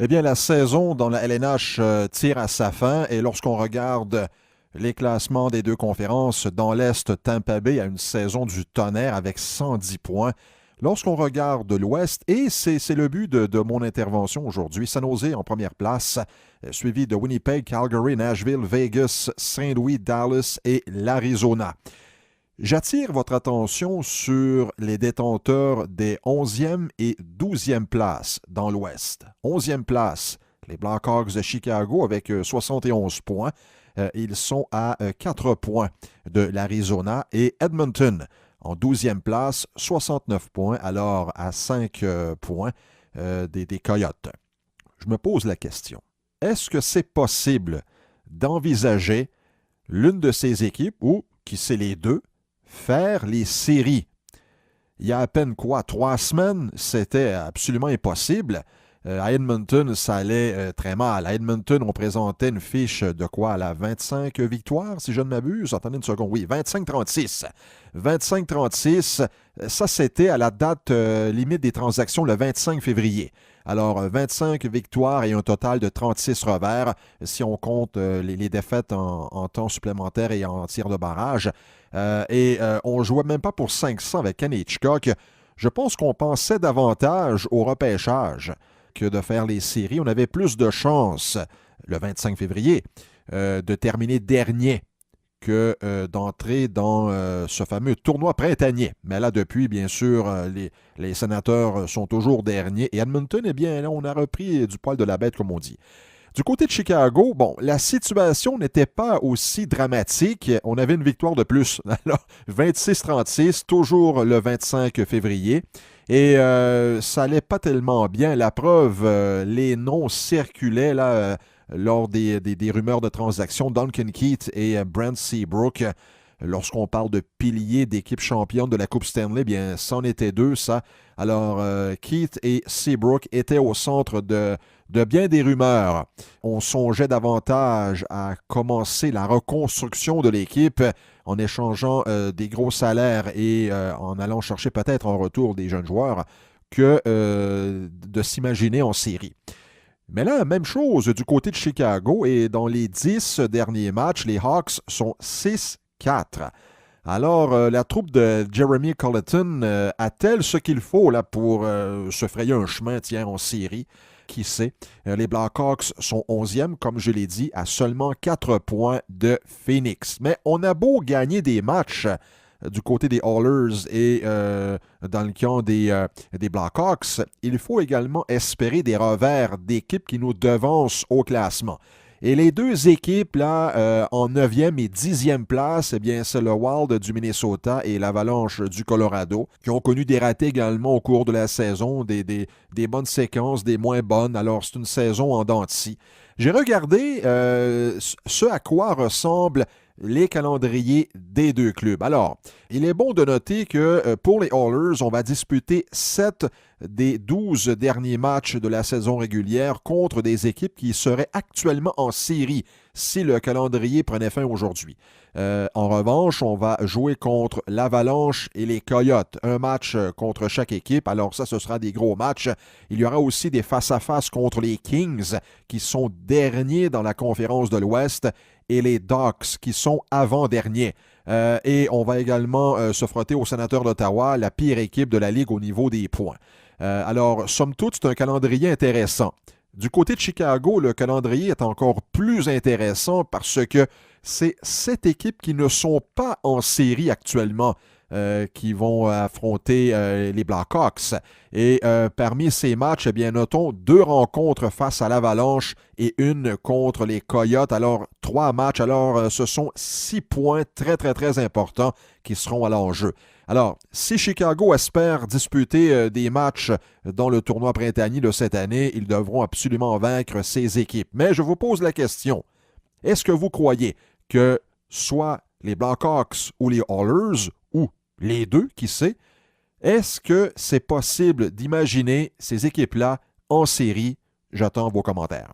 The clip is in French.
Eh bien, la saison dans la LNH tire à sa fin et lorsqu'on regarde les classements des deux conférences, dans l'Est, Tampa Bay a une saison du tonnerre avec 110 points. Lorsqu'on regarde l'Ouest, et c'est le but de mon intervention aujourd'hui, San Jose en première place, suivi de Winnipeg, Calgary, Nashville, Vegas, Saint-Louis, Dallas et l'Arizona. J'attire votre attention sur les détenteurs des 11e et 12e places dans l'Ouest. 11e place, les Blackhawks de Chicago avec 71 points. Ils sont à 4 points de l'Arizona et Edmonton en 12e place, 69 points, alors à 5 points des Coyotes. Je me pose la question, est-ce que c'est possible d'envisager l'une de ces équipes, ou qui c'est les deux, faire les séries? Il y a à peine 3 semaines, c'était absolument impossible. À Edmonton, ça allait très mal. À Edmonton, on présentait une fiche de quoi à la 25 victoires, si je ne m'abuse. Attendez une seconde. Oui, 25-36. 25-36, ça c'était à la date limite des transactions le 25 février. Alors, 25 victoires et un total de 36 revers, si on compte les défaites en temps supplémentaire et en tir de barrage. On ne jouait même pas pour 500 avec Ken Hitchcock. Je pense qu'on pensait davantage au repêchage que de faire les séries. On avait plus de chances, le 25 février, de terminer dernier que d'entrer dans ce fameux tournoi printanier. Mais là, depuis, bien sûr, les sénateurs sont toujours derniers. Et Edmonton, eh bien, là, on a repris du poil de la bête, comme on dit. Du côté de Chicago, bon, la situation n'était pas aussi dramatique. On avait une victoire de plus. Alors, 26-36, toujours le 25 février. Et ça allait pas tellement bien. La preuve, les noms circulaient là lors des rumeurs de transactions. Duncan Keith et Brent Seabrook. Lorsqu'on parle de piliers d'équipe championne de la Coupe Stanley, bien, c'en était deux, ça. Alors, Keith et Seabrook étaient au centre de bien des rumeurs. On songeait davantage à commencer la reconstruction de l'équipe en échangeant des gros salaires et en allant chercher peut-être en retour des jeunes joueurs que de s'imaginer en série. Mais là, même chose du côté de Chicago et dans les 10 derniers matchs, les Hawks sont 6-4. Alors, la troupe de Jeremy Colleton a-t-elle ce qu'il faut là, pour se frayer un chemin en série? Qui sait? Les Blackhawks sont 11e, comme je l'ai dit, à seulement 4 points de Phoenix. Mais on a beau gagner des matchs du côté des Oilers et dans le camp des Blackhawks, il faut également espérer des revers d'équipes qui nous devancent au classement. Et les deux équipes, là, en 9e et 10e place, eh bien, c'est le Wild du Minnesota et l'Avalanche du Colorado, qui ont connu des ratés également au cours de la saison, des bonnes séquences, des moins bonnes. Alors, c'est une saison en dents de scie. J'ai regardé ce à quoi ressemblent les calendriers des deux clubs. Alors, il est bon de noter que pour les Oilers, on va disputer 7 des 12 derniers matchs de la saison régulière contre des équipes qui seraient actuellement en série si le calendrier prenait fin aujourd'hui. En revanche, on va jouer contre l'Avalanche et les Coyotes. Un match contre chaque équipe. Alors ça, ce sera des gros matchs. Il y aura aussi des face-à-face contre les Kings qui sont derniers dans la conférence de l'Ouest et les Ducks qui sont avant-derniers. Et on va également se frotter aux Sénateurs d'Ottawa, la pire équipe de la Ligue au niveau des points. Alors, somme toute, c'est un calendrier intéressant. Du côté de Chicago, le calendrier est encore plus intéressant parce que c'est 7 équipes qui ne sont pas en série actuellement qui vont affronter les Blackhawks. Et parmi ces matchs, eh bien, notons 2 rencontres face à l'Avalanche et une contre les Coyotes. Alors, 3 matchs. Alors, ce sont 6 points très, très, très importants qui seront à l'enjeu. Alors, si Chicago espère disputer des matchs dans le tournoi printanier de cette année, ils devront absolument vaincre ces équipes. Mais je vous pose la question, est-ce que vous croyez que soit les Blackhawks ou les Oilers, ou les deux, qui sait, est-ce que c'est possible d'imaginer ces équipes-là en série? J'attends vos commentaires.